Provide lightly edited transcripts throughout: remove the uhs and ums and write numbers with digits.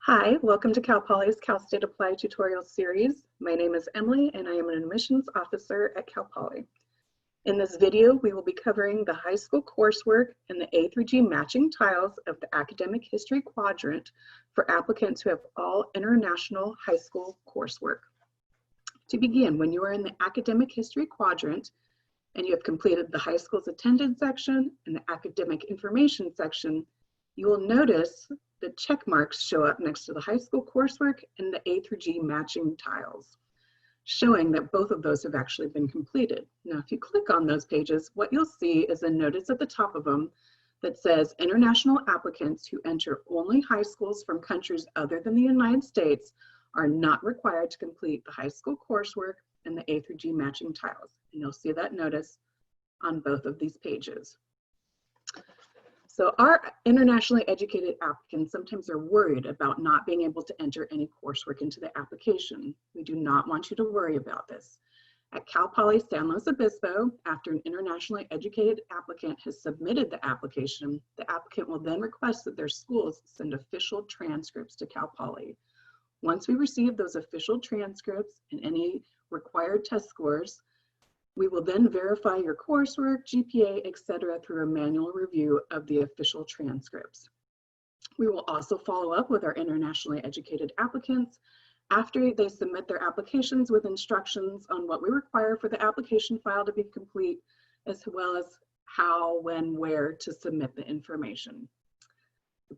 Hi, welcome to Cal Poly's Cal State Applied tutorial series. My name is Emily and I am an admissions officer at Cal Poly. In this video, we will be covering the high school coursework and the A through G matching tiles of the academic history quadrant for applicants who have all international high school coursework. To begin, when you are in the academic history quadrant and you have completed the high school's attendance section and the academic information section, you will notice the check marks show up next to the high school coursework and the A through G matching tiles, showing that both of those have actually been completed. Now, if you click on those pages, what you'll see is a notice at the top of them that says international applicants who enter only high schools from countries other than the United States are not required to complete the high school coursework and the A through G matching tiles. And you'll see that notice on both of these pages. So our internationally educated applicants sometimes are worried about not being able to enter any coursework into the application. We do not want you to worry about this. At Cal Poly San Luis Obispo, after an internationally educated applicant has submitted the application will then request that their schools send official transcripts to Cal Poly. Once we receive those official transcripts and any required test scores, we will then verify your coursework, GPA, etc. through a manual review of the official transcripts. We will also follow up with our internationally educated applicants after they submit their applications with instructions on what we require for the application file to be complete, as well as how, when, where to submit the information.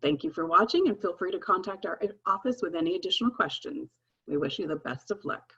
Thank you for watching and feel free to contact our office with any additional questions. We wish you the best of luck.